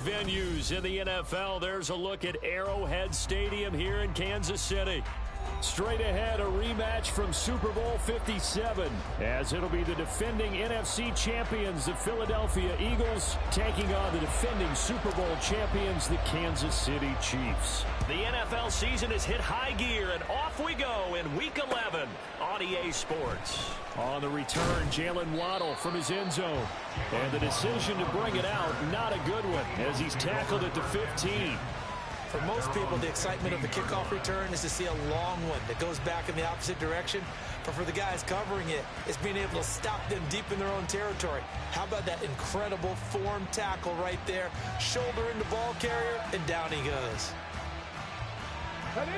Venues in the NFL. There's a look at Arrowhead Stadium here in Kansas City. Straight ahead, a rematch from Super Bowl 57, as it'll be the defending NFC champions, the Philadelphia Eagles, taking on the defending Super Bowl champions, the Kansas City Chiefs. The NFL season has hit high gear, and off we go in Week 11 on EA Sports. On the return, Jalen Waddle from his end zone. And the decision to bring it out, not a good one, as he's tackled at the 15. For most people, the excitement of the kickoff return is to see a long one that goes back in the opposite direction. But for the guys covering it, it's being able to stop them deep in their own territory. How about that incredible form tackle right there? Shoulder in the ball carrier, and down he goes. Ready?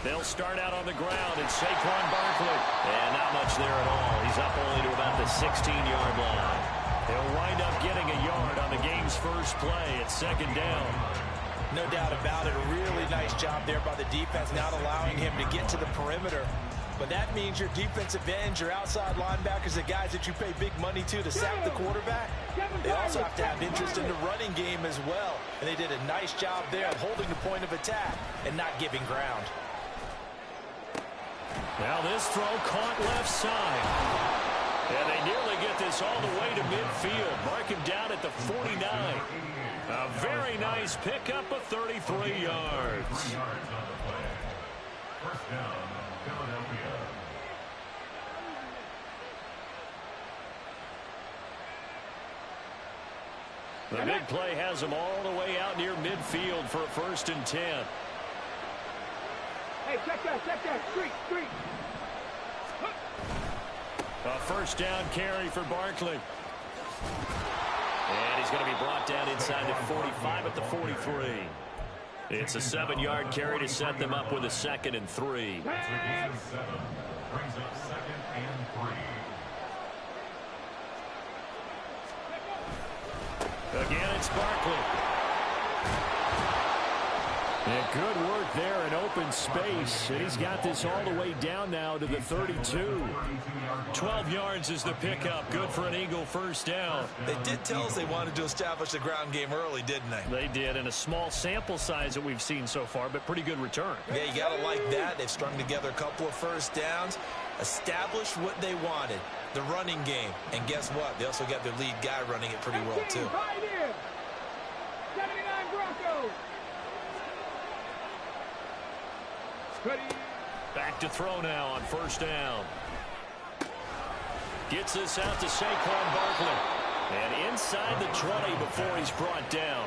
They'll start out on the ground, and Saquon Barkley. And not much there at all. He's up only to about the 16-yard line. He'll wind up getting a yard on the game's first play at second down. No doubt about it. A really nice job there by the defense, not allowing him to get to the perimeter. But that means your defensive ends, your outside linebackers, the guys that you pay big money to sack the quarterback, they also have to have interest in the running game as well. And they did a nice job there of holding the point of attack and not giving ground. Now this throw caught left side. And they nearly get this all the way to midfield. Mark him down at the 49. A very nice pickup of 33 yards. First down, Philadelphia. The big play has them all the way out near midfield for a 1st and 10. Hey, check that, street. A 1st down carry for Barkley. And he's going to be brought down inside the 45 at the 43. It's a 7-yard carry to set them up with a 2nd and 3. Brings up 2nd and 3. Again, it's Barkley. And good work there in open space. And he's got this all the way down now to the 32. 12 yards is the pickup. Good for an Eagle 1st down. They did tell us they wanted to establish the ground game early, didn't they? They did, in a small sample size that we've seen so far, but pretty good return. Yeah, you got to like that. They've strung together a couple of 1st downs, established what they wanted, the running game. And guess what? They also got their lead guy running it pretty well, too. 79 Broncos. Back to throw now on 1st down. Gets this out to Saquon Barkley. And inside the 20 before he's brought down.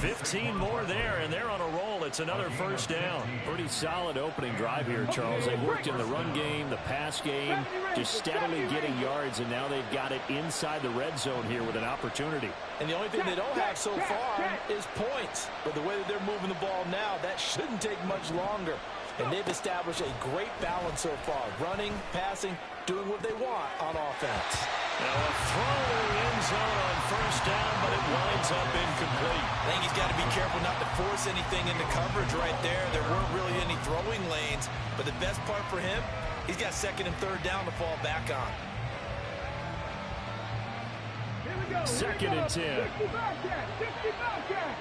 15 more there, and they're on a roll. It's another 1st down. Pretty solid opening drive here, Charles. They worked in the run game, the pass game, just steadily getting yards, and now they've got it inside the red zone here with an opportunity. And the only thing they don't have so far is points. But the way that they're moving the ball now, that shouldn't take much longer. And they've established a great balance so far. Running, passing, doing what they want on offense. Now a throw in the end zone on 1st down, but it winds up incomplete. I think he's got to be careful not to force anything into coverage right there. There weren't really any throwing lanes. But the best part for him, he's got 2nd and 3rd down to fall back on. 2nd and 10. 60 Bobcats.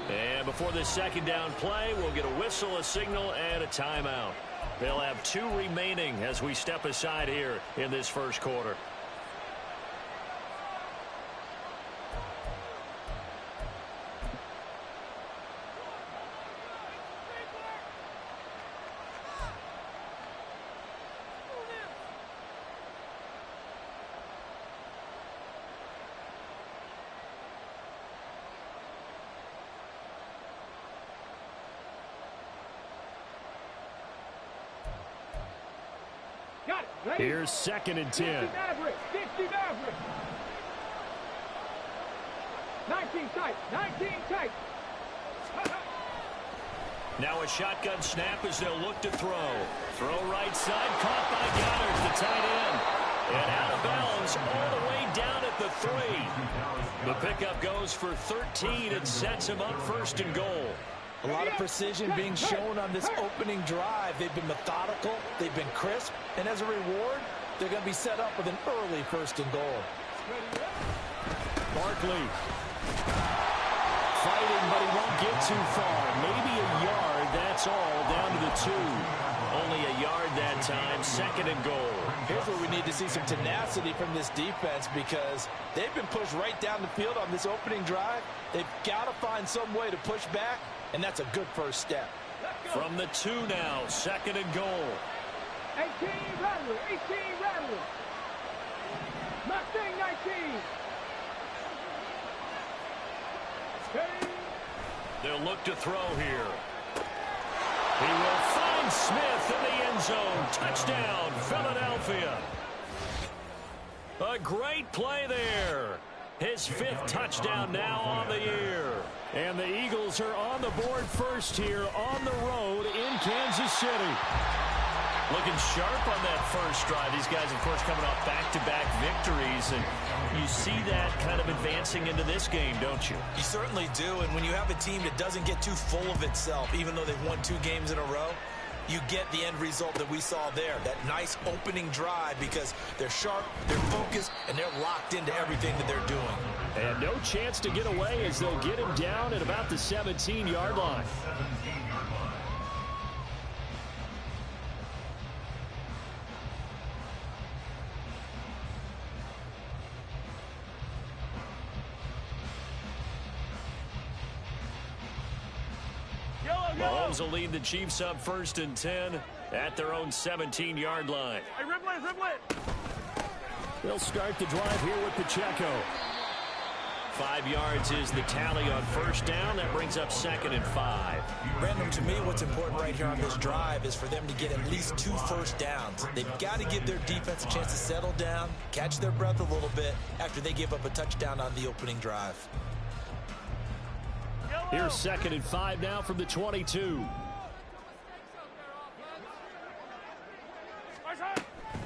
And before this 2nd down play, we'll get a whistle, a signal, and a timeout. They'll have 2 remaining as we step aside here in this 1st quarter. Here's 2nd and 10. 60 Maverick. 19 tight. Now a shotgun snap as they'll look to throw. Throw right side, caught by Goddard, the tight end. And out of bounds all the way down at the 3. The pickup goes for 13 and sets him up first and goal. A lot of precision being shown on this opening drive. They've been methodical, they've been crisp, and as a reward, they're going to be set up with an early first and goal. Barkley fighting, but he won't get too far. Maybe a yard, that's all, down to the 2. Only a yard that time, second and goal. Here's where we need to see some tenacity from this defense because they've been pushed right down the field on this opening drive. They've got to find some way to push back, and that's a good first step. From the 2 now, second and goal. 18 Rattler, 18 Rattler. Mustang 19. They'll look to throw here. He will find Smith in the end zone. Touchdown, Philadelphia. A great play there. His 5th touchdown now on the year. And the Eagles are on the board first here on the road in Kansas City. Looking sharp on that first drive. These guys, of course, coming off back-to-back victories. And you see that kind of advancing into this game, don't you? You certainly do. And when you have a team that doesn't get too full of itself, even though they've won 2 games in a row, you get the end result that we saw there. That nice opening drive because they're sharp, they're focused, and they're locked into everything that they're doing. And no chance to get away as they'll get him down at about the 17-yard line. Mahomes will lead the Chiefs up first and 10 at their own 17-yard line. Hey, Riblet. They'll start the drive here with Pacheco. 5 yards is the tally on first down. That brings up second and 5. Brandon, to me, what's important right here on this drive is for them to get at least 2 first downs. They've got to give their defense a chance to settle down, catch their breath a little bit after they give up a touchdown on the opening drive. Here's second and 5 now from the 22.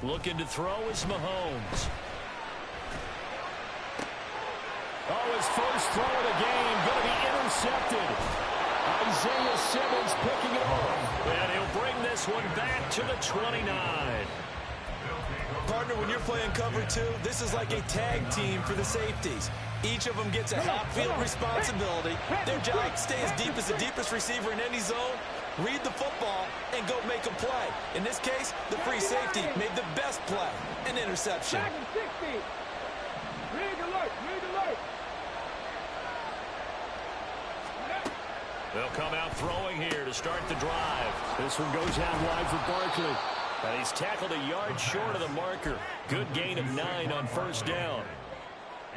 Looking to throw is Mahomes. Oh, his first throw of the game going to be intercepted. Isaiah Simmons picking it off. And he'll bring this one back to the 29. Partner, when you're playing cover 2, this is like a tag team for the safeties. Each of them gets a half-field responsibility. Their job is stay as deep as the deepest receiver in any zone, read the football, and go make a play. In this case, the free safety made the best play, an interception. They'll come out throwing here to start the drive. This one goes out wide for Barkley. And he's tackled a yard short of the marker. Good gain of 9 on first down.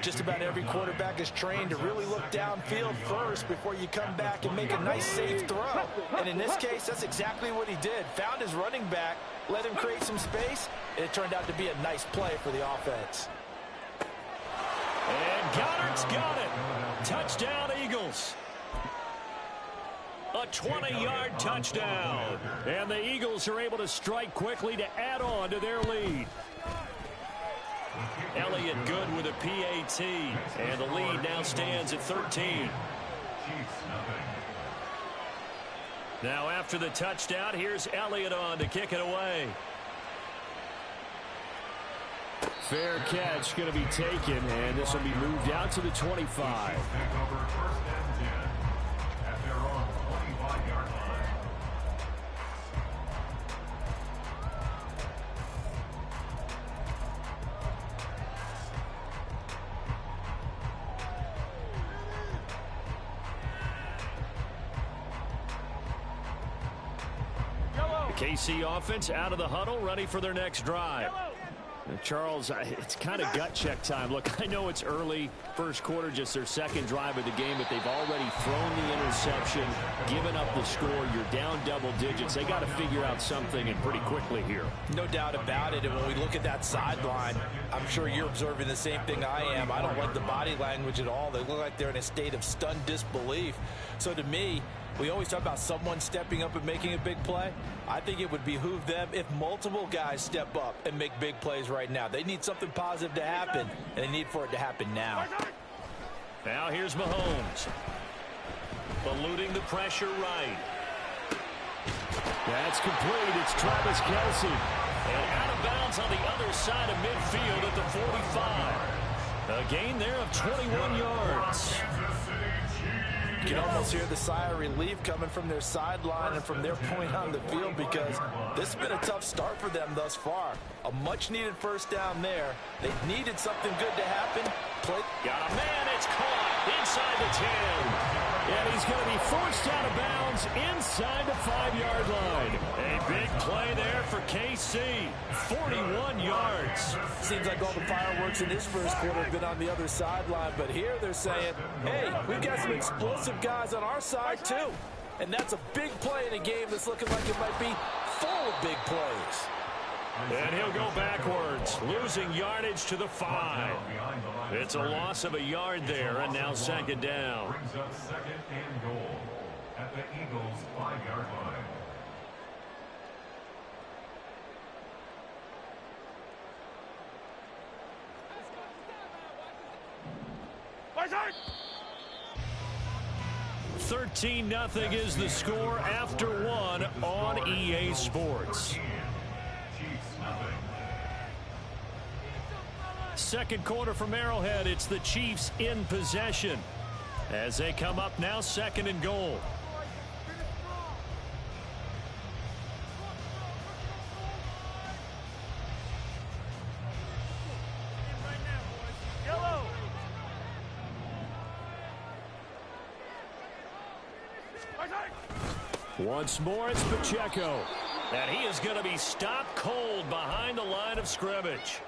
Just about every quarterback is trained to really look downfield first before you come back and make a nice safe throw. And in this case, that's exactly what he did. Found his running back, let him create some space, and it turned out to be a nice play for the offense. And Goddard's got it. Touchdown, Eagles. A 20-yard touchdown. And the Eagles are able to strike quickly to add on to their lead. Elliott good with a PAT. And the lead now stands at 13. Now after the touchdown, here's Elliott on to kick it away. Fair catch going to be taken, and this will be moved out to the 25. KC offense out of the huddle, ready for their next drive. Charles, it's kind of gut check time. Look, I know it's early, first quarter, just their second drive of the game, but they've already thrown the interception, given up the score. You're down double digits. They got to figure out something, and pretty quickly here. No doubt about it. And when we look at that sideline, I'm sure you're observing the same thing I am. I don't like the body language at all. They look like they're in a state of stunned disbelief. So to me, we always talk about someone stepping up and making a big play. I think it would behoove them if multiple guys step up and make big plays right right now. They need something positive to happen, and they need for it to happen now. Now here's Mahomes. Eluding the pressure right. That's complete. It's Travis Kelce. And out of bounds on the other side of midfield at the 45. A gain there of 21 yards. You can almost hear the sigh of relief coming from their sideline and from their point on the field, because this has been a tough start for them thus far. A much-needed first down there. They needed something good to happen. Got a man. It's caught inside the 10. And he's going to be forced out of bounds inside the 5-yard line. A big play there for KC. 41 yards. Seems like all the fireworks in this first quarter have been on the other sideline, but here they're saying, hey, we've got some explosive guys on our side too. And that's a big play in a game that's looking like it might be full of big plays. And he'll go backwards, losing yardage to the 5. It's a loss of a yard there, and now second down. Brings up second and goal at the Eagles' 5-yard line. 13-0 is the score after one on EA Sports. Second quarter from Arrowhead. It's the Chiefs in possession as they come up now second and goal. Once more, it's Pacheco. And he is going to be stopped cold behind the line of scrimmage.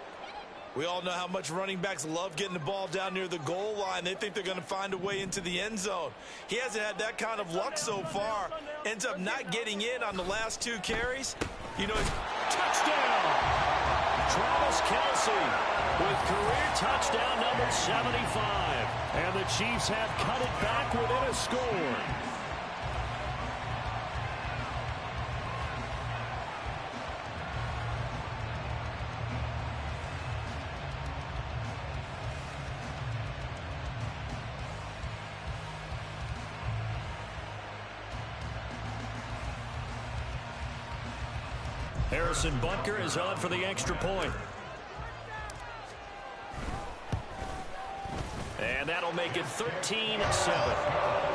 We all know how much running backs love getting the ball down near the goal line. They think they're going to find a way into the end zone. He hasn't had that kind of luck so far. Ends up not getting in on the last 2 carries. You know, touchdown! Travis Kelce with career touchdown number 75. And the Chiefs have cut it back within a score. Harrison Butker is on for the extra point. And that'll make it 13-7.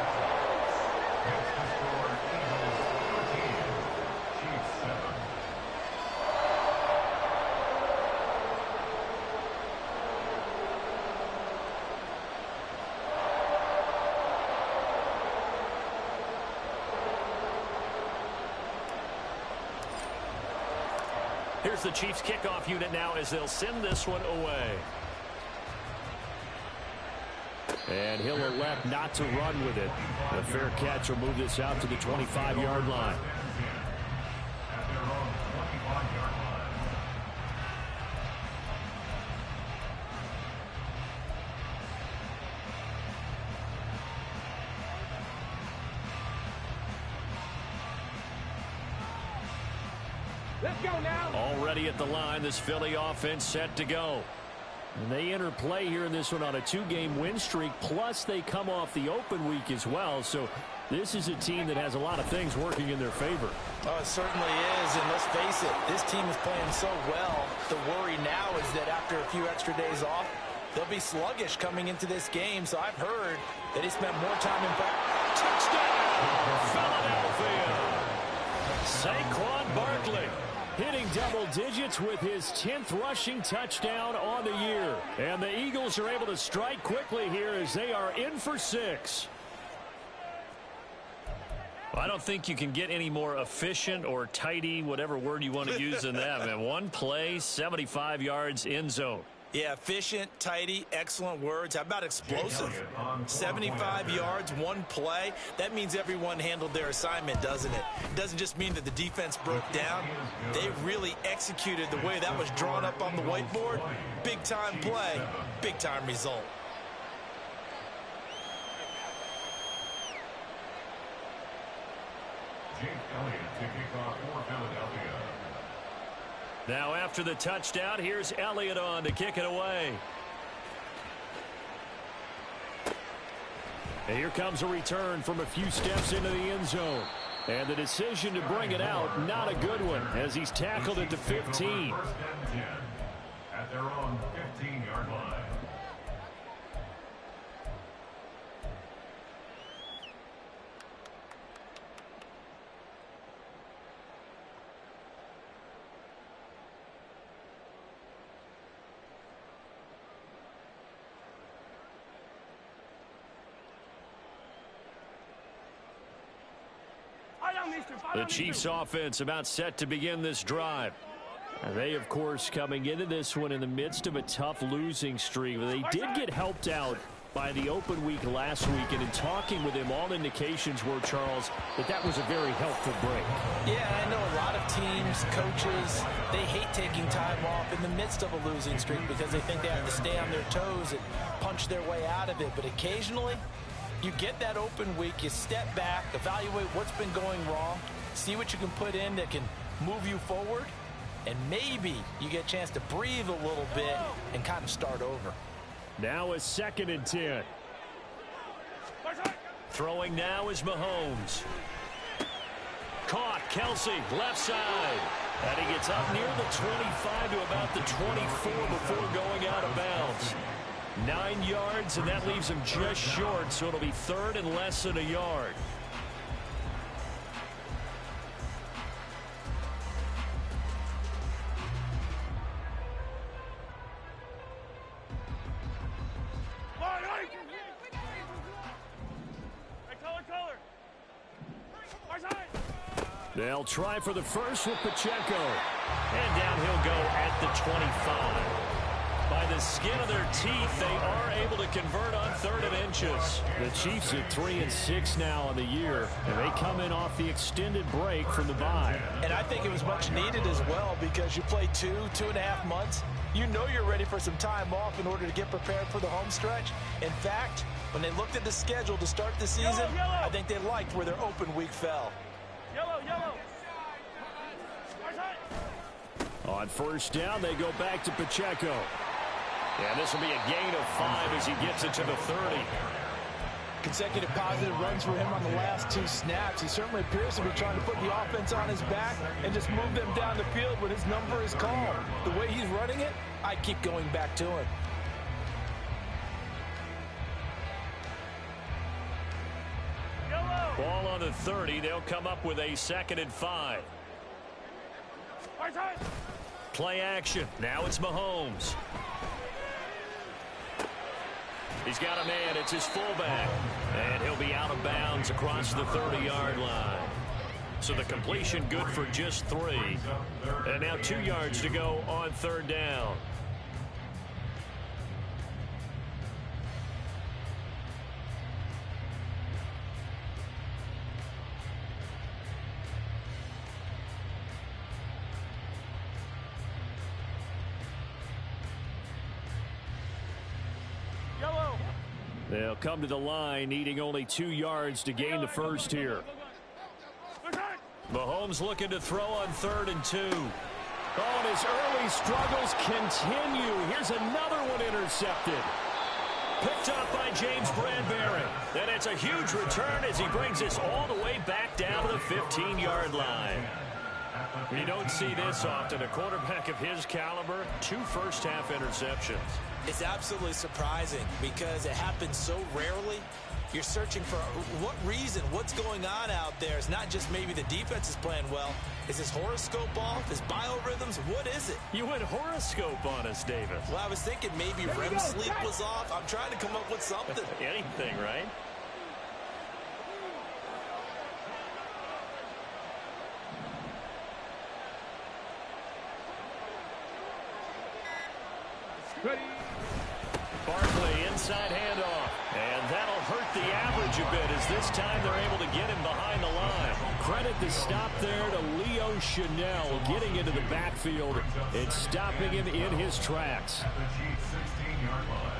Here's the Chiefs kickoff unit now as they'll send this one away. And he'll elect not to run with it. A fair catch will move this out to the 25-yard line. Let's go now. Already at the line, this Philly offense set to go. And they enter play here in this one on a 2-game win streak, plus they come off the open week as well. So this is a team that has a lot of things working in their favor. Oh, it certainly is, and let's face it, this team is playing so well. The worry now is that after a few extra days off, they'll be sluggish coming into this game. So I've heard that he spent more time in practice. Touchdown, Philadelphia. Saquon Barkley hitting double digits with his 10th rushing touchdown on the year. And the Eagles are able to strike quickly here as they are in for 6. Well, I don't think you can get any more efficient or tidy, whatever word you want to use in that, man. One play, 75 yards, end zone. Yeah, efficient, tidy, excellent words. How about explosive? 75 yards, one play. That means everyone handled their assignment, doesn't it? It doesn't just mean that the defense broke down. They really executed the way that was drawn up on the whiteboard. Big-time play, big-time result. Jake Elliott to kick off for Philadelphia. Now after the touchdown, here's Elliott on to kick it away. And here comes a return from a few steps into the end zone. And the decision to bring it out, not a good one, as he's tackled at the 15. First and 10 at their own 15-yard line. The Chiefs offense about set to begin this drive. And they, of course, coming into this one in the midst of a tough losing streak. They did get helped out by the open week last week, and in talking with him, all indications were, Charles, that was a very helpful break. Yeah, I know a lot of teams, coaches, they hate taking time off in the midst of a losing streak because they think they have to stay on their toes and punch their way out of it. But occasionally, you get that open week, you step back, evaluate what's been going wrong, see what you can put in that can move you forward, and maybe you get a chance to breathe a little bit and kind of start over. Now a 2nd and 10. Throwing now is Mahomes. Caught, Kelsey, left side. And he gets up near the 25 to about the 24 before going out of bounds. 9 yards, and that leaves him just short, so it'll be 3rd and less than a yard. They'll try for the first with Pacheco. And down he'll go at the 25. By the skin of their teeth, they are able to convert on 3rd and inches. The Chiefs at 3-6 now on the year, and they come in off the extended break from the bye. And I think it was much needed as well because you play 2.5 months. You know you're ready for some time off in order to get prepared for the home stretch. In fact, when they looked at the schedule to start the season, I think they liked where their open week fell. On 1st down, they go back to Pacheco. And this will be a gain of 5 as he gets it to the 30. Consecutive positive runs for him on the last 2 snaps. He certainly appears to be trying to put the offense on his back and just move them down the field when his number is called. The way he's running it, I keep going back to him. Ball on the 30. They'll come up with a 2nd and 5. Play action. Now it's Mahomes. He's got a man. It's his fullback. And he'll be out of bounds across the 30-yard line. So the completion good for just 3. And now 2 yards to go on 3rd down. They'll come to the line, needing only 2 yards to gain the first here. Mahomes looking to throw on 3rd and 2. Oh, and his early struggles continue. Here's another one intercepted. Picked up by James Bradbury. And it's a huge return as he brings this all the way back down to the 15-yard line. You don't see this often. A quarterback of his caliber, 2 first-half interceptions. It's absolutely surprising because it happens so rarely. You're searching for what reason, what's going on out there. It's not just maybe the defense is playing well. Is his horoscope off? His biorhythms? What is it? You went horoscope on us, Davis. Well, I was thinking maybe REM sleep was off. I'm trying to come up with something. Anything, right? Barkley, inside handoff. And that'll hurt the average a bit as this time they're able to get him behind the line. Credit the stop there to Leo Chanel getting into the backfield and stopping him in his tracks. At the Chiefs' 16-yard line.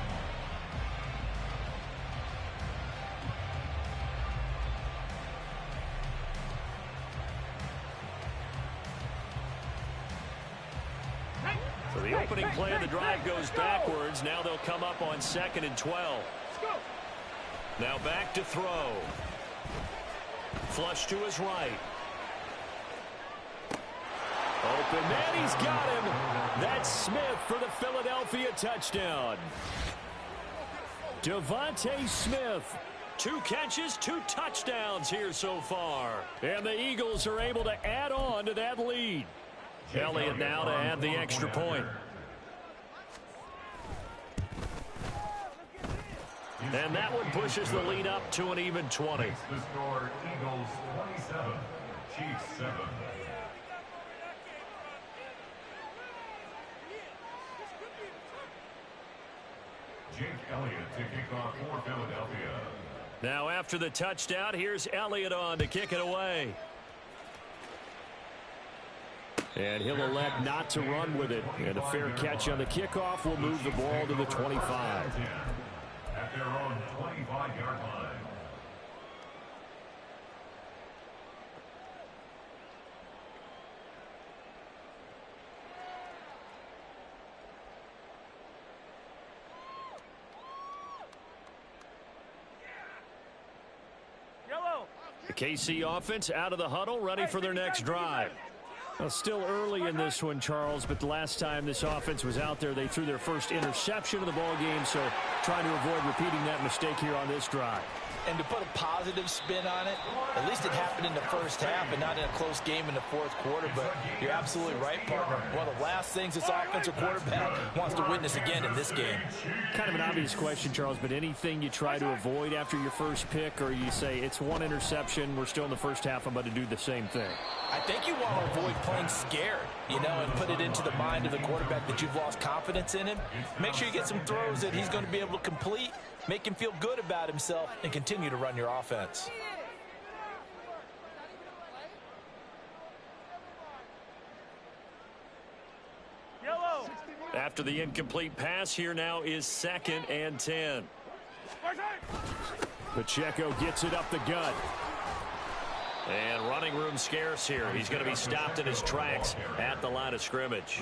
The opening play of the drive goes backwards. Now they'll come up on 2nd and 12. Now back to throw. Flush to his right. Open man, he's got him. That's Smith for the Philadelphia touchdown. Devontae Smith. 2 catches, 2 touchdowns here so far. And the Eagles are able to add on to that lead. Elliott now to add the extra point. And that one pushes the lead up to an even 20. The score, Eagles 27, Chiefs 7. Jake Elliott to kick off for Philadelphia. Now after the touchdown, here's Elliott on to kick it away. And he'll elect not to run with it. And a fair catch on the kickoff will move the ball to the 25. At their own 25-yard line. The KC offense out of the huddle, ready for their next drive. Well, still early in this one, Charles, but the last time this offense was out there, they threw their first interception of the ball game, so trying to avoid repeating that mistake here on this drive. And to put a positive spin on it, at least it happened in the first half and not in a close game in the fourth quarter. But you're absolutely right, partner. One of the last things this offensive quarterback wants to witness again in this game. Kind of an obvious question, Charles, but anything you try to avoid after your first pick, or you say it's 1 interception, we're still in the first half, I'm about to do the same thing? I think you want to avoid playing scared, and put it into the mind of the quarterback that you've lost confidence in him. Make sure you get some throws that he's going to be able to complete, make him feel good about himself, and continue to run your offense. After the incomplete pass, here now is 2nd and 10. Pacheco gets it up the gut. And running room scarce here. He's going to be stopped in his tracks at the line of scrimmage.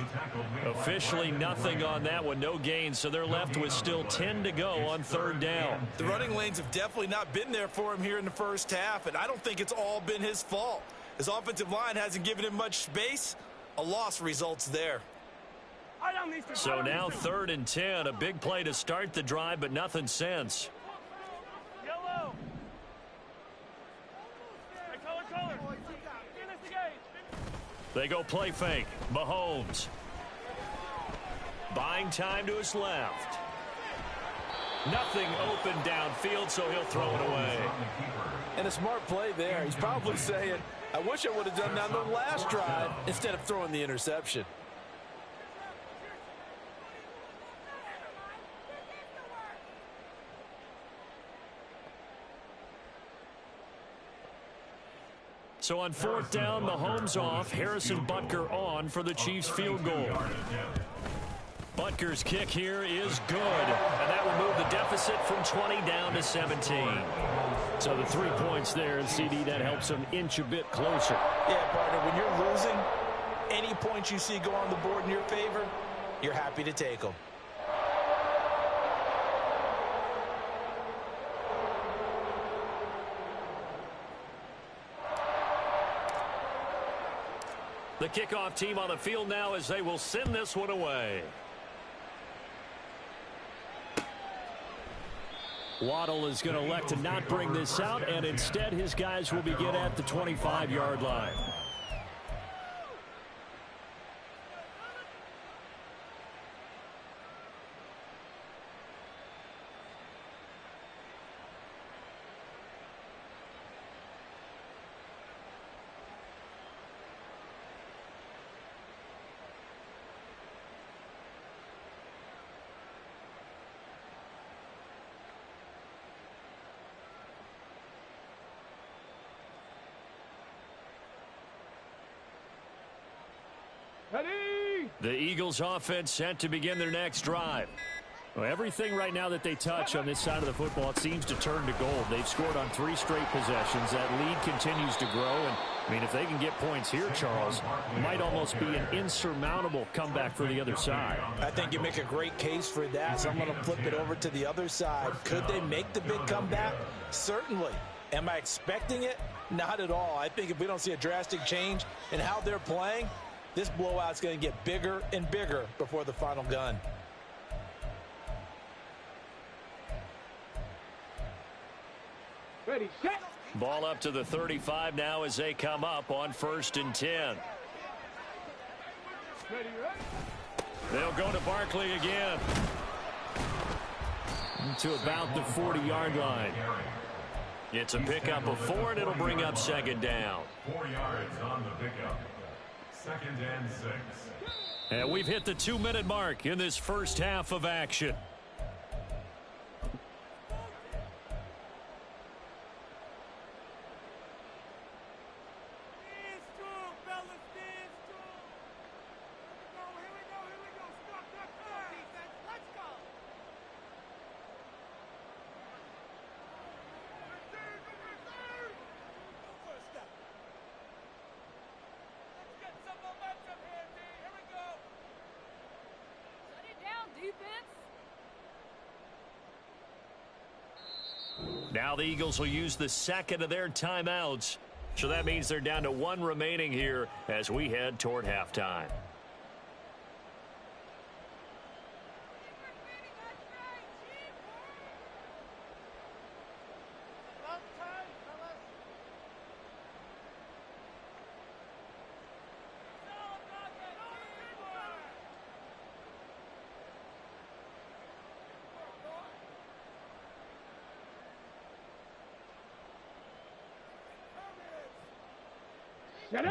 Officially nothing on that one. No gain, so they're left with still 10 to go on 3rd down. The running lanes have definitely not been there for him here in the first half, and I don't think it's all been his fault. His offensive line hasn't given him much space. A loss results there. So now 3rd and 10. A big play to start the drive, but nothing since. They go play fake. Mahomes. Buying time to his left. Nothing open downfield, so he'll throw it away. And a smart play there. He's probably saying, I wish I would have done that on the last drive instead of throwing the interception. So on 4th down, Mahomes off, Harrison Butker on for the Chiefs field goal. Butker's kick here is good, and that will move the deficit from 20 down to 17. So the 3 points there, and CD, that helps them inch a bit closer. Yeah, partner, when you're losing, any points you see go on the board in your favor, you're happy to take them. The kickoff team on the field now as they will send this one away. Waddle is going to elect to not bring this out, and instead his guys will begin at the 25-yard line. Ready? The Eagles offense set to begin their next drive. Well, everything right now that they touch on this side of the football, it seems to turn to gold. They've scored on 3 straight possessions. That lead continues to grow. And, I mean, if they can get points here, Charles, it might almost be an insurmountable comeback for the other side. I think you make a great case for that, so I'm going to flip it over to the other side. Could they make the big comeback? Certainly. Am I expecting it? Not at all. I think if we don't see a drastic change in how they're playing, this blowout's going to get bigger and bigger before the final gun. Ready, set. Ball up to the 35 now as they come up on 1st and 10. Ready, right. They'll go to Barkley again. To about the 40-yard line. It's a pickup of 4, and it'll bring up 2nd down. 4 yards on the pickup. 2nd and 6. And we've hit the 2-minute mark in this first half of action. Now the Eagles will use the 2nd of their timeouts. So that means they're down to 1 remaining here as we head toward halftime.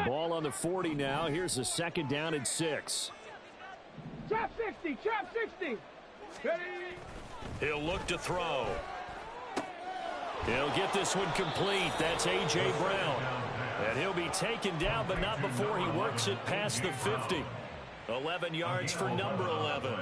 Ball on the 40 now. Here's a 2nd down and 6. Trap 60, trap 60. Ready. He'll look to throw. He'll get this one complete. That's A.J. Brown. And he'll be taken down, but not before he works it past the 50. 11 yards for number 11.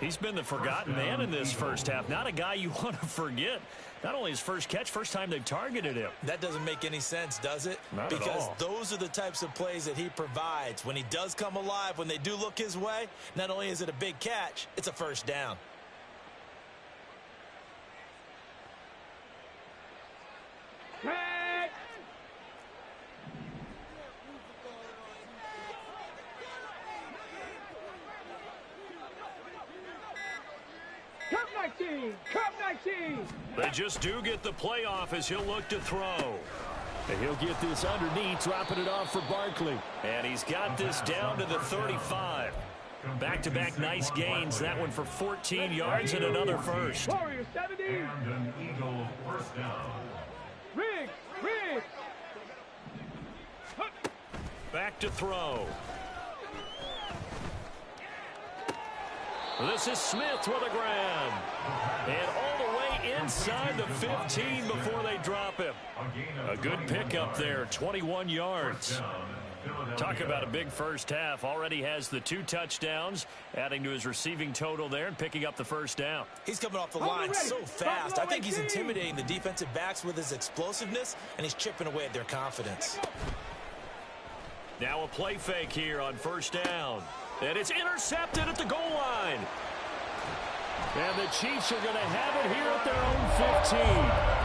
He's been the forgotten man in this first half. Not a guy you want to forget. Not only his first catch, first time they've targeted him. That doesn't make any sense, does it? Not because at all. Those are the types of plays that he provides. When he does come alive, when they do look his way, not only is it a big catch, it's a first down. Tag. Cup 19, Cup 19. They just do get the playoff as he'll look to throw. And he'll get this underneath, dropping it off for Barkley. And he's got this down to the 35. Back-to-back nice gains. That one for 14 yards and another first. Warrior 70. And an Eagle first down. Riggs, Riggs. Back to throw. This is Smith with a grab. And all the way inside the 15 before they drop him. A good pickup there, 21 yards. Talk about a big first half. Already has the 2 touchdowns, adding to his receiving total there and picking up the first down. He's coming off the line so fast. I think he's intimidating the defensive backs with his explosiveness, and he's chipping away at their confidence. Now a play fake here on first down. And it's intercepted at the goal line. And the Chiefs are going to have it here at their own 15.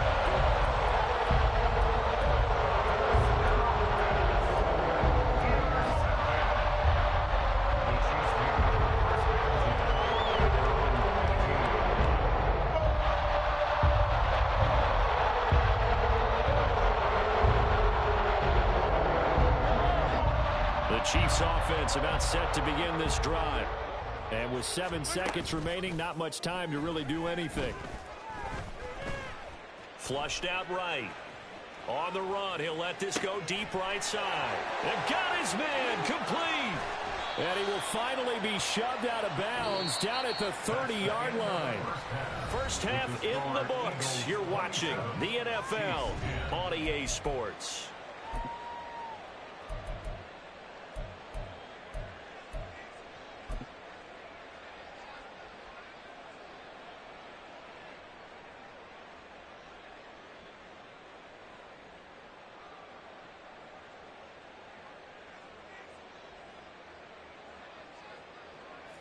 The Chiefs offense about set to begin this drive. And with 7 seconds remaining, not much time to really do anything. Flushed out right. On the run, he'll let this go deep right side. And got his man complete. And he will finally be shoved out of bounds down at the 30-yard line. First half in the books. You're watching the NFL on EA Sports.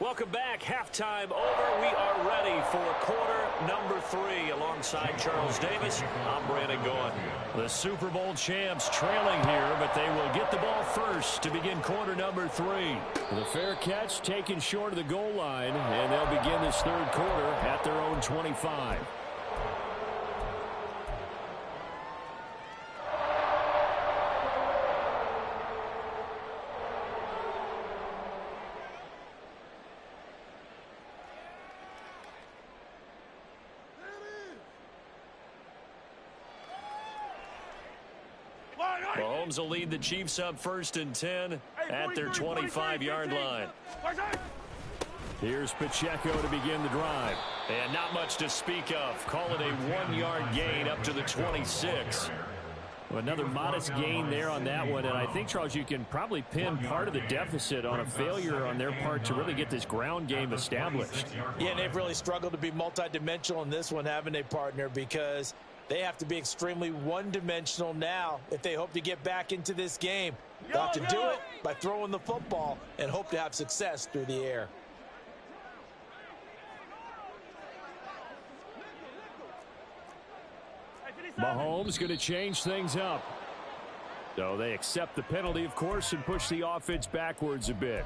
Welcome back. Halftime over. We are ready for quarter number 3. Alongside Charles Davis, I'm Brandon Gaughan. The Super Bowl champs trailing here, but they will get the ball first to begin quarter number 3. The fair catch taken short of the goal line, and they'll begin this third quarter at their own 25. Mahomes will lead the Chiefs up 1st and 10 at their 25-yard line. Here's Pacheco to begin the drive. And not much to speak of. Call it a 1-yard gain up to the 26. Well, another modest gain there on that one. And I think, Charles, you can probably pin part of the deficit on a failure on their part to really get this ground game established. Yeah, and they've really struggled to be multidimensional in this one, haven't they, partner? Because they have to be extremely one-dimensional now if they hope to get back into this game. They'll have to do it by throwing the football and hope to have success through the air. Mahomes going to change things up. So they accept the penalty, of course, and push the offense backwards a bit.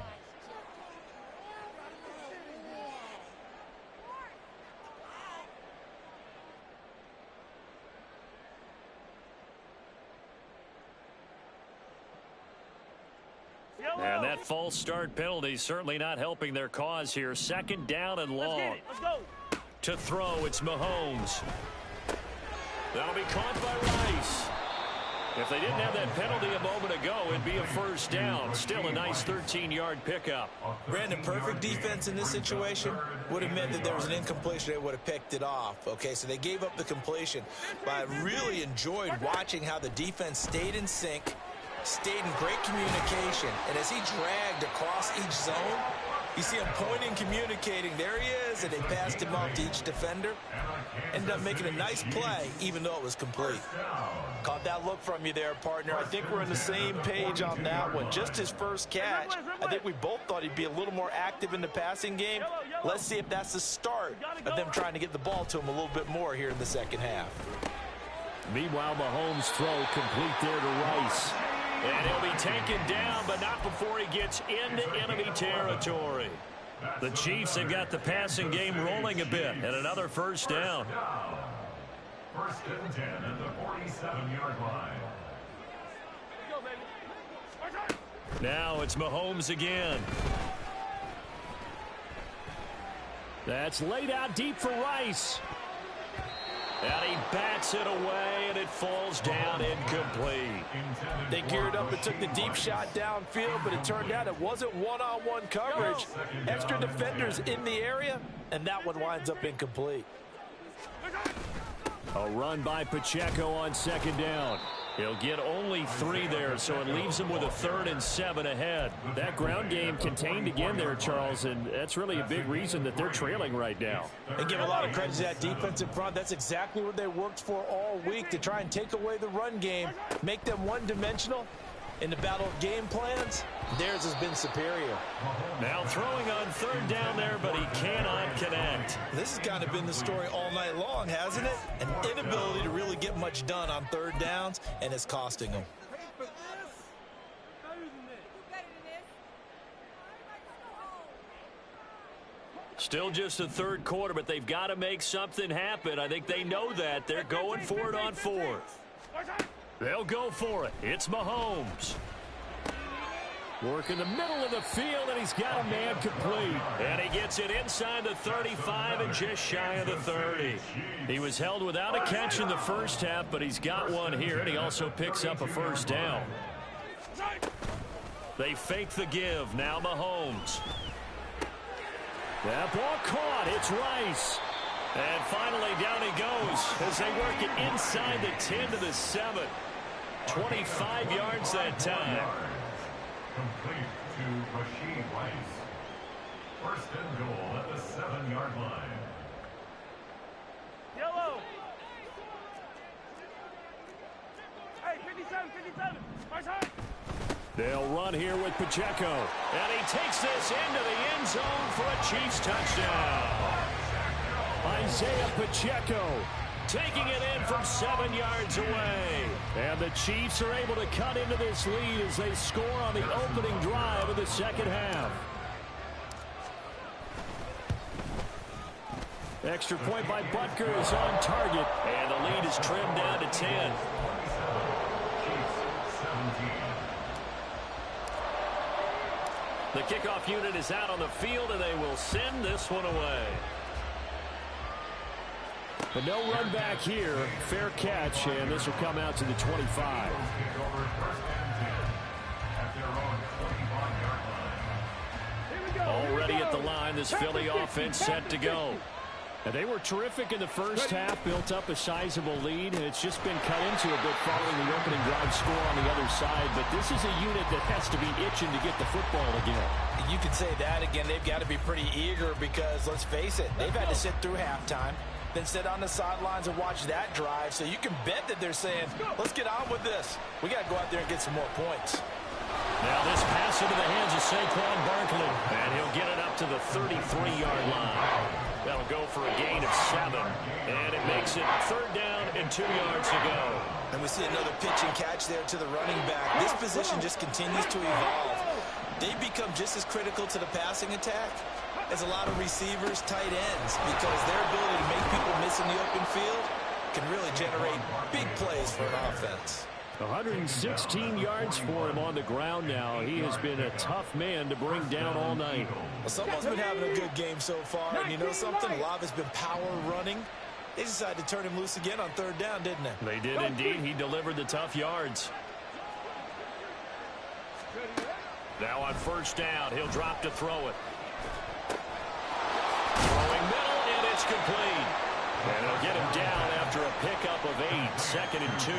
And that false start penalty certainly not helping their cause here. 2nd down and long. Let's go. To throw, it's Mahomes. That'll be caught by Rice. If they didn't have that penalty a moment ago, it'd be a 1st down. Still a nice 13-yard pickup. Brandon, perfect defense in this situation would have meant that there was an incompletion. They would have picked it off. Okay, so they gave up the completion. But I really enjoyed watching how the defense stayed in sync, stayed in great communication. And as he dragged across each zone, you see him pointing, communicating. There he is, and they passed him off to each defender. Ended up making a nice play, even though it was complete. Caught that look from you there, partner. I think we're on the same page on that one. Just his first catch, I think we both thought he'd be a little more active in the passing game. Let's see if that's the start of them trying to get the ball to him a little bit more here in the second half. Meanwhile, Mahomes' throw complete there to Rice. And he'll be taken down, but not before he gets into enemy territory. The Chiefs have got the passing game rolling a bit, and another 1st down. 1st and 10 at the 47-yard line. Now it's Mahomes again. That's laid out deep for Rice. And he bats it away, and it falls down incomplete. They geared up and took the deep shot downfield, but it turned out it wasn't one-on-one coverage. Extra defenders in the area, and that one winds up incomplete. A run by Pacheco on 2nd down. He'll get only 3 there, so it leaves him with a 3rd and 7 ahead. That ground game contained again there, Charles, and that's really a big reason that they're trailing right now. And give a lot of credit to that defense in front. That's exactly what they worked for all week, to try and take away the run game, make them one-dimensional. In the battle of game plans, theirs has been superior. Now throwing on 3rd down there, but he cannot connect. This has kind of been the story all night long, hasn't it? An inability to really get much done on 3rd downs, and it's costing them. Still just the 3rd quarter, but they've got to make something happen. I think they know that. They're going for it on 4th. They'll go for it. It's Mahomes. Work in the middle of the field, and he's got a man complete. And he gets it inside the 35 and just shy of the 30. He was held without a catch in the 1st half, but he's got one here, and he also picks up a 1st down. They fake the give. Now Mahomes. That ball caught. It's Rice. And finally, down he goes as they work it inside the 10 to the 7. 25 yards that time. Complete to Rashid Rice. 1st and goal at the 7-yard line. Yellow. Hey, 57, 57. Right side. They'll run here with Pacheco. And he takes this into the end zone for a Chiefs touchdown. Isaiah Pacheco taking it in from 7 yards away. And the Chiefs are able to cut into this lead as they score on the opening drive of the second half. Extra point by Butker is on target. And the lead is trimmed down to 10. The kickoff unit is out on the field, and they will send this one away. But no run back here. Fair catch, and this will come out to the 25. Already at the line, this Philly offense set to go. And they were terrific in the first half, built up a sizable lead, and it's just been cut into a bit following the opening drive score on the other side. But this is a unit that has to be itching to get the football again. You could say that again. They've got to be pretty eager because, let's face it, they've had to sit through halftime, then sit on the sidelines and watch that drive. So you can bet that they're saying, let's get on with this. We got to go out there and get some more points. Now this pass into the hands of Saquon Barkley, and he'll get it up to the 33-yard line. That'll go for a gain of 7, and it makes it 3rd down and 2 yards to go. And we see another pitch and catch there to the running back. This position just continues to evolve. They become just as critical to the passing attack as a lot of receivers, tight ends, because their ability to make people miss in the open field can really generate big plays for an offense. 116 yards for him on the ground now. He has been a tough man to bring down all night. Well, someone's been having a good game so far, and you know something? A lot of it's been power running. They decided to turn him loose again on 3rd down, didn't they? They did indeed. He delivered the tough yards. Now on 1st down, he'll drop to throw it. Throwing middle, and it's complete. And he'll get him down after a pickup of 8, 2nd and 2.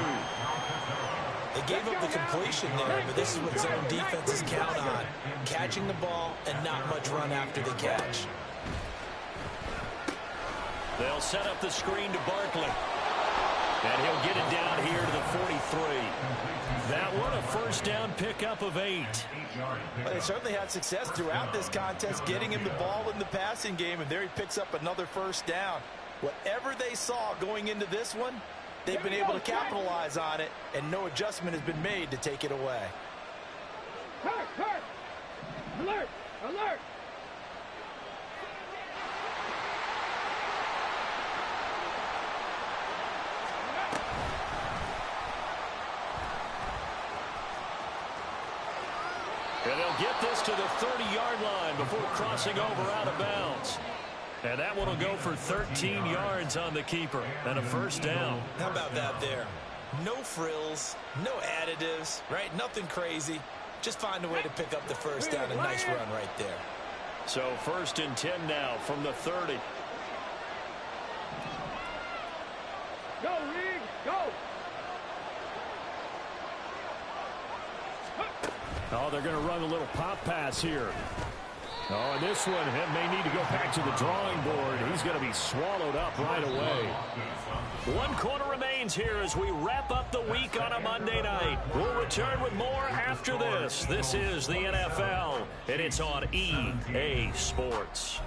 They gave up the completion there, but this is what zone defenses count on. Catching the ball and not much run after the catch. They'll set up the screen to Barkley. And he'll get it down here to the 43. That one a 1st down pickup of 8. Well, they certainly had success throughout this contest, getting him the ball in the passing game, and there he picks up another 1st down. Whatever they saw going into this one, they've been able to capitalize on it, and no adjustment has been made to take it away. Hurt! Alert! Alert! And they'll get this to the 30-yard line before crossing over out of bounds. And that one will go for 13 yards on the keeper and a 1st down. How about that there? No frills, no additives, right? Nothing crazy. Just find a way to pick up the 1st down. A nice run right there. So 1st and 10 now from the 30. Go, Reed! Go! Oh, they're going to run a little pop pass here. Oh, and this one may need to go back to the drawing board. He's going to be swallowed up right away. 1 quarter remains here as we wrap up the week on a Monday night. We'll return with more after this. This is the NFL, and it's on EA Sports.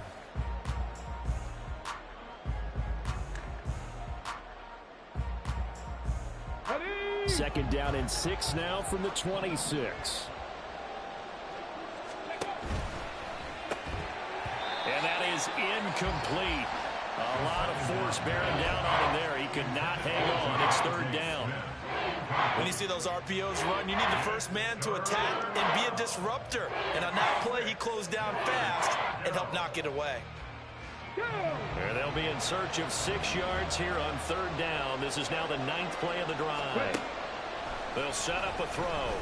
Ready? 2nd down and 6 now from the 26. And that is incomplete. A lot of force bearing down on him there. He could not hang on. It's 3rd down. When you see those RPOs run, you need the first man to attack and be a disruptor. And on that play, he closed down fast and helped knock it away. And they'll be in search of 6 yards here on 3rd down. This is now the 9th play of the drive. They'll set up a throw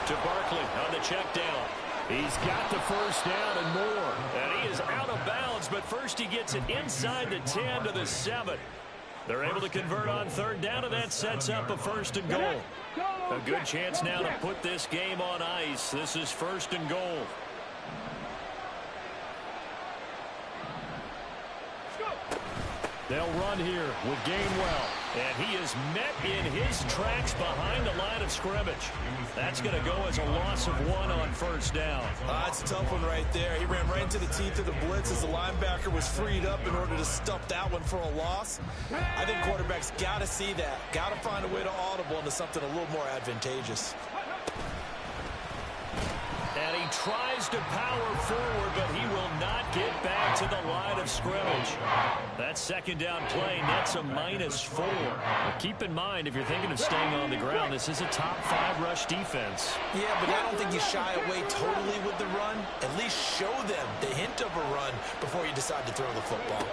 to Barkley on the check down. He's got the 1st down and more. And he is out of bounds, but first he gets it inside the 10 to the 7. They're able to convert on 3rd down, and that sets up a 1st and goal. A good chance now to put this game on ice. This is 1st and goal. They'll run here with Gainwell. And he is met in his tracks behind the line of scrimmage. That's going to go as a loss of 1 on first down. That's a tough one right there. He ran right into the teeth of the blitz as the linebacker was freed up in order to stuff that one for a loss. I think quarterbacks got to see that. Got to find a way to audible into something a little more advantageous. And he tries to power forward, but he will not get back to the line of scrimmage. That second down play nets a -4. But keep in mind, if you're thinking of staying on the ground, this is a top 5 rush defense. Yeah, but I don't think you shy away totally with the run. At least show them the hint of a run before you decide to throw the football.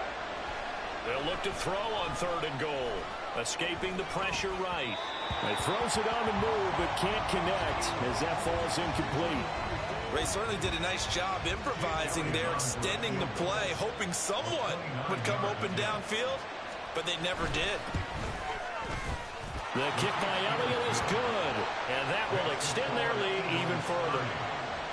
They'll look to throw on 3rd and goal. Escaping the pressure right. He throws it on the move, but can't connect as that falls incomplete. Ray certainly did a nice job improvising there, extending the play, hoping someone would come open downfield, but they never did. The kick by Elliott is good, and that will extend their lead even further.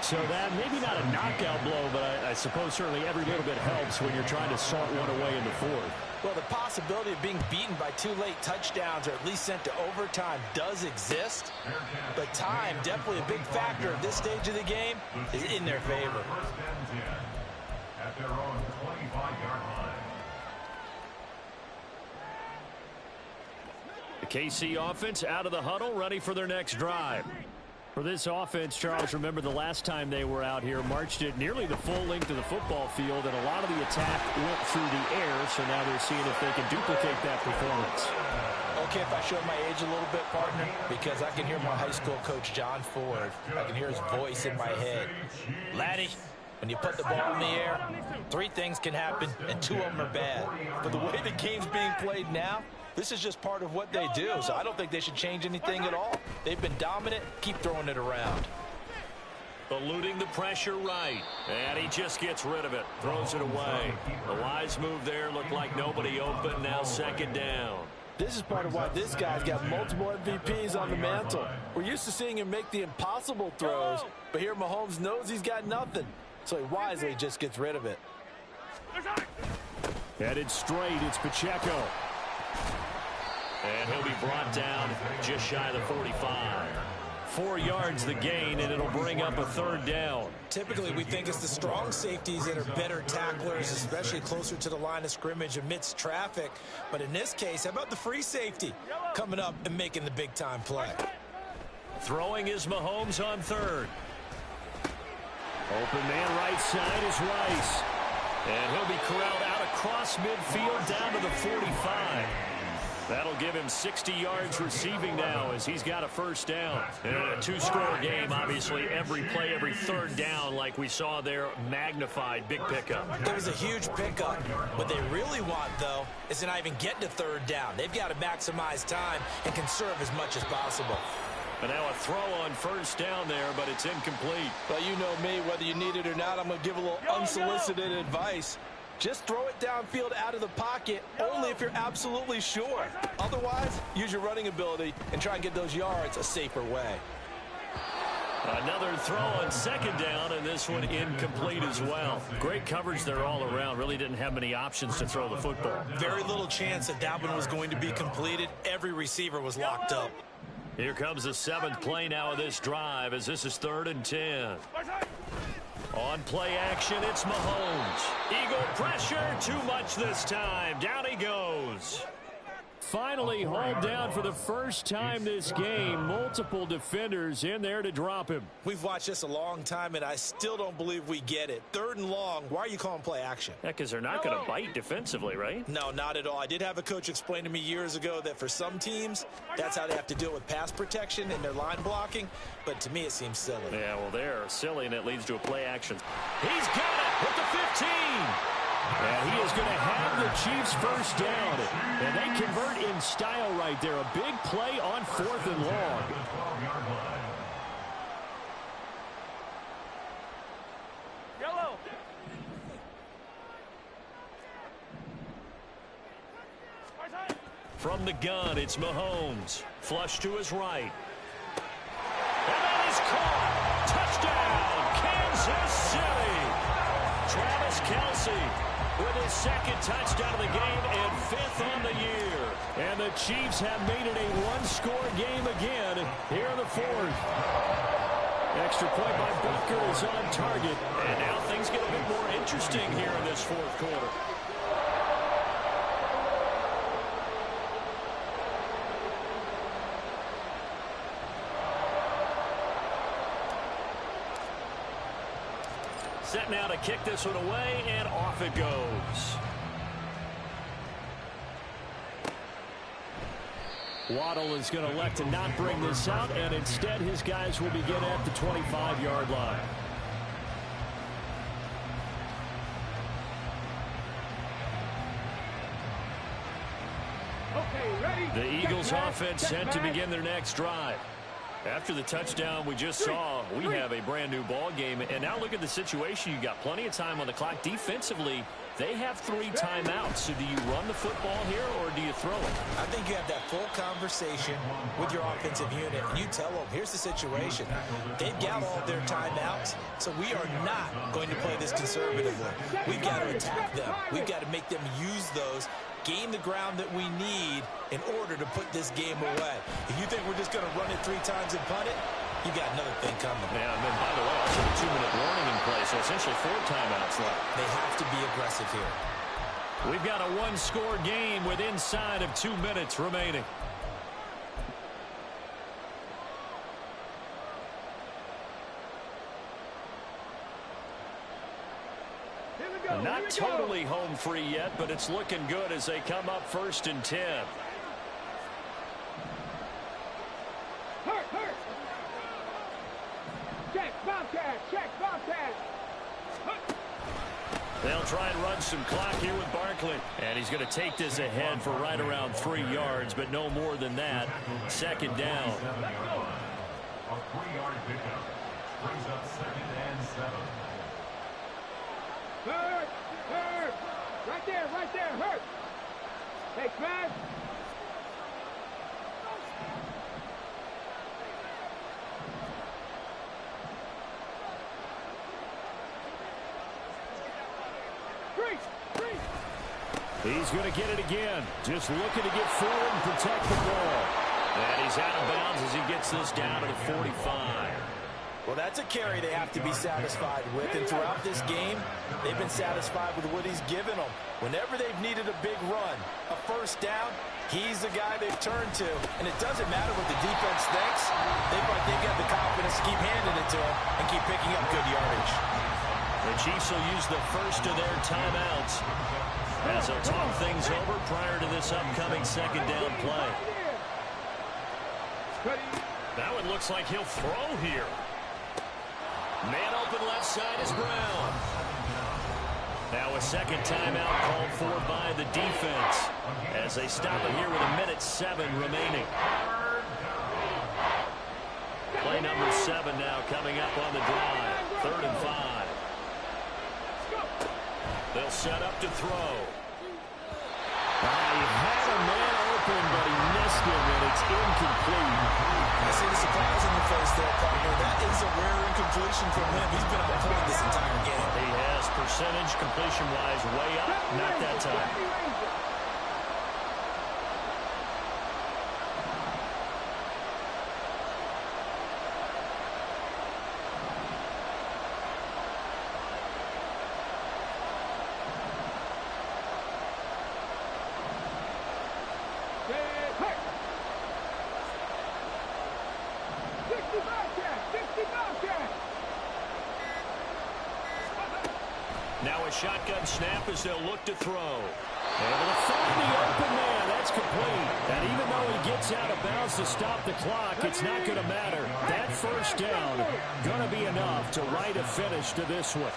So that maybe not a knockout blow, but I suppose certainly every little bit helps when you're trying to salt one away in the 4th. Well, the possibility of being beaten by 2 late touchdowns or at least sent to overtime does exist, but time, definitely a big factor at this stage of the game, is in their favor. First and 10 at their own 25-yard line. The KC offense out of the huddle, ready for their next drive. For this offense, Charles, remember the last time they were out here, marched it nearly the full length of the football field, and a lot of the attack went through the air, so now they're seeing if they can duplicate that performance. Okay, if I show my age a little bit, partner, because I can hear my high school coach, John Ford. I can hear his voice in my head. Laddie, when you put the ball in the air, 3 things can happen, and 2 of them are bad. But the way the game's being played now, this is just part of what they do, so I don't think they should change anything at all. They've been dominant. Keep throwing it around. Eluding the pressure right, and he just gets rid of it. Throws it away. The wise move there, looked like nobody open. Now 2nd down. This is part of why this guy's got multiple MVPs on the mantle. We're used to seeing him make the impossible throws, but here Mahomes knows he's got nothing, so he wisely just gets rid of it. Headed straight, it's Pacheco. And he'll be brought down just shy of the 45. 4 yards the gain, and it'll bring up a 3rd down. Typically, we think it's the strong safeties that are better tacklers, especially closer to the line of scrimmage amidst traffic. But in this case, how about the free safety coming up and making the big-time play? Throwing is Mahomes on 3rd. Open man right side is Rice. And he'll be corralled out across midfield down to the 45. That'll give him 60 yards receiving now as he's got a 1st down. And a 2-score game, obviously, every play, every 3rd down, like we saw there, magnified, big pickup. It was a huge pickup. What they really want, though, is to not even get to 3rd down. They've got to maximize time and conserve as much as possible. But now a throw on 1st down there, but it's incomplete. Well, you know me, whether you need it or not, I'm going to give a little unsolicited advice. Just throw it downfield out of the pocket only if you're absolutely sure. Otherwise, use your running ability and try and get those yards a safer way. Another throw on 2nd down, and this one incomplete as well. Great coverage there all around. Really didn't have many options to throw the football. Very little chance that one was going to be completed. Every receiver was locked up. Here comes the 7th play now of this drive as this is 3rd and 10. On play action, it's Mahomes. Eagle pressure, too much this time. Down he goes. Finally hauled down for the first time this game. Multiple defenders in there to drop him. We've watched this a long time, and I still don't believe we get it. 3rd and long, why are you calling play action? Yeah, because they're not going to bite defensively, right? No, not at all. I did have a coach explain to me years ago that for some teams, that's how they have to deal with pass protection and their line blocking. But to me, it seems silly. Yeah, well, they're silly, and it leads to a play action. He's got it with the 15. And he is going to have the Chiefs 1st down. And they convert in style right there. A big play on 4th and long. Yellow. From the gun, it's Mahomes. Flush to his right. And that is caught. Touchdown, Kansas City. Travis Kelce with his second touchdown of the game and 5th on the year. And the Chiefs have made it a one-score game again here in the 4th. Extra point by Butker is on target. And now things get a bit more interesting here in this 4th quarter. Set now to kick this one away, and off it goes. Waddle is going to elect to not bring this out, and instead his guys will begin at the 25-yard line. Okay, ready? The Eagles offense set to begin their next drive. After the touchdown we just saw, we have a brand new ball game. And now look at the situation. You got plenty of time on the clock. Defensively, they have 3 timeouts. So do you run the football here or do you throw it? I think you have that full conversation with your offensive unit. And you tell them, here's the situation. They've got all their timeouts, so we are not going to play this conservatively. We've got to attack them. We've got to make them use those, gain the ground that we need in order to put this game away. If you think we're just going to run it 3 times and punt it, you got another thing coming. Yeah, and then, by the way, also a 2-minute warning in play, so essentially 4 timeouts left. They have to be aggressive here. We've got a one-score game with inside of 2 minutes remaining. Not totally home free yet, but it's looking good as they come up 1st and 10. Hurt. Check, Bobcat. They'll try and run some clock here with Barkley. And he's going to take this ahead for right around 3 yards, but no more than that. 2nd down. A 3-yard pickup brings up 2nd and 7. Hurt. Right there, hurt. Hey, man. He's going to get it again. Just looking to get forward and protect the ball. And he's out of bounds as he gets this down to the 45. Well, that's a carry they have to be satisfied with. And throughout this game, they've been satisfied with what he's given them. Whenever they've needed a big run, a 1st down, he's the guy they've turned to. And it doesn't matter what the defense thinks. They've got the confidence to keep handing it to him and keep picking up good yardage. The Chiefs will use the first of their timeouts as they'll talk things over prior to this upcoming 2nd down play. Now it looks like he'll throw here. Man open left side is Brown. Now a 2nd timeout called for by the defense as they stop it here with 1:07 remaining. Play number 7 now coming up on the drive. 3rd and 5. They'll set up to throw. He had a man open, but he missed him, and it's incomplete. I see the surprise in the face there, partner. That is a rare incompletion from him. He's been on point this entire game. He has percentage completion-wise way up. Not that time. Now a shotgun snap as they'll look to throw. Able to find the open man. That's complete. And even though he gets out of bounds to stop the clock, it's not going to matter. That 1st down going to be enough to write a finish to this one.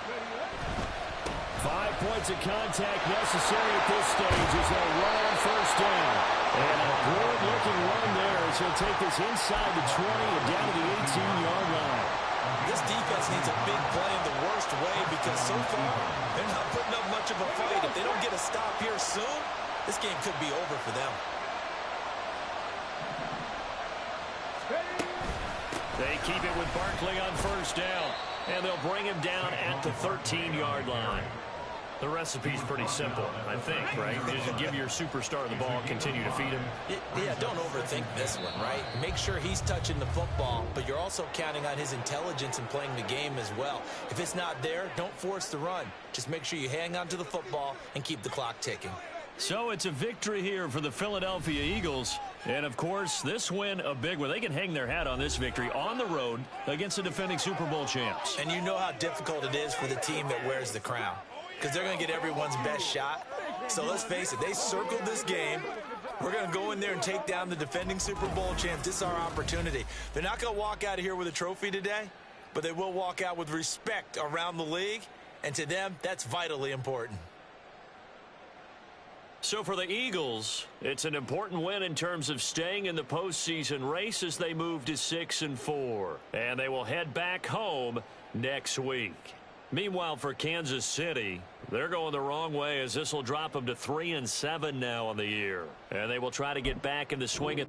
5 points of contact necessary at this stage as they'll run on 1st down. And a good-looking run there as he'll take this inside the 20 and down to the 18-yard line. This defense needs a big play in the worst way because so far they're not putting up much of a fight. If they don't get a stop here soon, this game could be over for them. They keep it with Barkley on 1st down, and they'll bring him down at the 13-yard line. The recipe's pretty simple, I think, right? Just give your superstar the ball, continue to feed him. Yeah, don't overthink this one, right? Make sure he's touching the football, but you're also counting on his intelligence in playing the game as well. If it's not there, don't force the run. Just make sure you hang on to the football and keep the clock ticking. So it's a victory here for the Philadelphia Eagles. And, of course, this win a big one. They can hang their hat on this victory on the road against the defending Super Bowl champs. And you know how difficult it is for the team that wears the crown, because they're going to get everyone's best shot. So let's face it, they circled this game. We're going to go in there and take down the defending Super Bowl champs. This is our opportunity. They're not going to walk out of here with a trophy today, but they will walk out with respect around the league. And to them, that's vitally important. So for the Eagles, it's an important win in terms of staying in the postseason race as they move to 6-4. And they will head back home next week. Meanwhile, for Kansas City, they're going the wrong way as this will drop them to 3-7 now on the year. And they will try to get back in the swing.